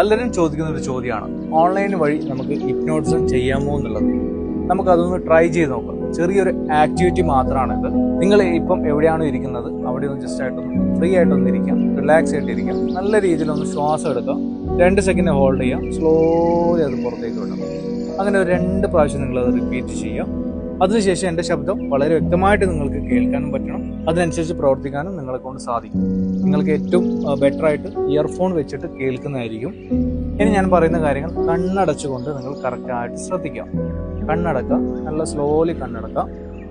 പലരും ചോദിക്കുന്ന ഒരു ചോദ്യമാണ്, ഓൺലൈൻ വഴി നമുക്ക് ഹിപ്നോട്ടിസം ചെയ്യാമോ എന്നുള്ളത്. നമുക്കതൊന്ന് ട്രൈ ചെയ്ത് നോക്കാം. ചെറിയൊരു ആക്ടിവിറ്റി മാത്രമാണ് ഇത്. നിങ്ങൾ ഇപ്പം എവിടെയാണോ ഇരിക്കുന്നത് അവിടെ ഒന്ന് ജസ്റ്റ് ആയിട്ടൊന്ന് ഫ്രീ ആയിട്ടൊന്ന് ഇരിക്കാം, റിലാക്സ് ആയിട്ട് ഇരിക്കാം. നല്ല രീതിയിലൊന്ന് ശ്വാസം എടുക്കാം, 2 സെക്കൻഡ് ഹോൾഡ് ചെയ്യാം, സ്ലോലി അത് പുറത്തേക്ക് വിടാം. അങ്ങനെ ഒരു 2 പ്രാവശ്യം നിങ്ങളത് റിപ്പീറ്റ് ചെയ്യാം. അതിനുശേഷം എൻ്റെ ശബ്ദം വളരെ വ്യക്തമായിട്ട് നിങ്ങൾക്ക് കേൾക്കാനും പറ്റണം, അതിനനുസരിച്ച് പ്രവർത്തിക്കാനും നിങ്ങളെ കൊണ്ട് സാധിക്കും. നിങ്ങൾക്ക് ഏറ്റവും ബെറ്ററായിട്ട് ഇയർഫോൺ വെച്ചിട്ട് കേൾക്കുന്നതായിരിക്കും. ഇനി ഞാൻ പറയുന്ന കാര്യങ്ങൾ കണ്ണടച്ചുകൊണ്ട് നിങ്ങൾ കറക്റ്റായിട്ട് ശ്രദ്ധിക്കാം. കണ്ണടക്കുക, നല്ല സ്ലോലി കണ്ണടക്കുക,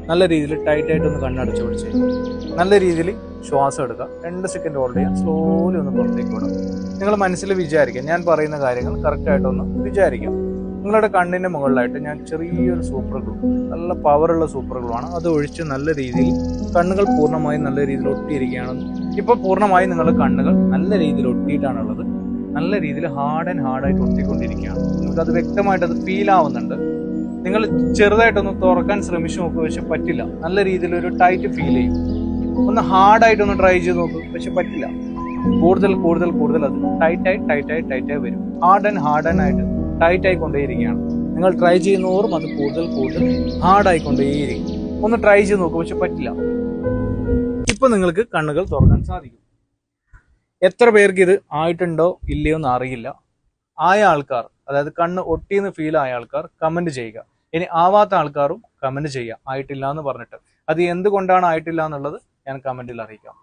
നല്ല രീതിയിൽ ടൈറ്റായിട്ടൊന്ന് കണ്ണടച്ച് പിടിച്ച് നല്ല രീതിയിൽ ശ്വാസം എടുക്കുക, 2 സെക്കൻഡ് ഹോൾഡ് ചെയ്യാം, സ്ലോലി ഒന്ന് പുറത്തേക്ക് വിടാം. നിങ്ങൾ മനസ്സിൽ വിചാരിക്കുക, ഞാൻ പറയുന്ന കാര്യങ്ങൾ കറക്റ്റായിട്ടൊന്ന് വിചാരിക്കാം. നിങ്ങളുടെ കണ്ണിൻ്റെ മുകളിലായിട്ട് ഞാൻ ചെറിയൊരു സൂപ്പർ ഗ്ലൂ, നല്ല പവറുള്ള സൂപ്പർ ഗ്ലൂ ആണ്, അത് ഒഴിച്ച് നല്ല രീതിയിൽ കണ്ണുകൾ പൂർണ്ണമായും നല്ല രീതിയിൽ ഒട്ടിയിരിക്കുകയാണ്. ഇപ്പോൾ പൂർണ്ണമായും നിങ്ങളുടെ കണ്ണുകൾ നല്ല രീതിയിൽ ഒട്ടിയിട്ടാണുള്ളത്. നല്ല രീതിയിൽ ഹാർഡായിട്ട് ഒട്ടിക്കൊണ്ടിരിക്കുകയാണ്. നിങ്ങൾക്കത് വ്യക്തമായിട്ട് അത് ഫീൽ ആവുന്നുണ്ട്. നിങ്ങൾ ചെറുതായിട്ടൊന്ന് തുറക്കാൻ ശ്രമിച്ചു നോക്കുക, പക്ഷെ പറ്റില്ല. നല്ല രീതിയിൽ ഒരു ടൈറ്റ് ഫീൽ ചെയ്യും. ഒന്ന് ഹാർഡായിട്ടൊന്ന് ട്രൈ ചെയ്ത് നോക്കുക, പക്ഷെ പറ്റില്ല. കൂടുതൽ അത് ടൈറ്റായി വരും. ഹാർഡായിട്ട് ടൈറ്റായി കൊണ്ടേയിരിക്കുകയാണ്. നിങ്ങൾ ട്രൈ ചെയ്യുന്നതോറും അത് കൂടുതൽ ഹാർഡായിക്കൊണ്ടേയിരിക്കും. ഒന്ന് ട്രൈ ചെയ്ത് നോക്കും, പക്ഷെ പറ്റില്ല. ഇപ്പൊ നിങ്ങൾക്ക് കണ്ണുകൾ തുറക്കാൻ സാധിക്കും. എത്ര പേർക്ക് ഇത് ആയിട്ടുണ്ടോ ഇല്ലയോ എന്ന് അറിയില്ല. ആയ ആൾക്കാർ, അതായത് കണ്ണ് ഒട്ടിയെന്ന് ഫീൽ ആയ ആൾക്കാർ കമന്റ് ചെയ്യുക. ഇനി ആവാത്ത ആൾക്കാരും കമന്റ് ചെയ്യുക, ആയിട്ടില്ല എന്ന് പറഞ്ഞിട്ട്. അത് എന്തുകൊണ്ടാണ് ആയിട്ടില്ല എന്നുള്ളത് ഞാൻ കമന്റിൽ അറിയിക്കാം.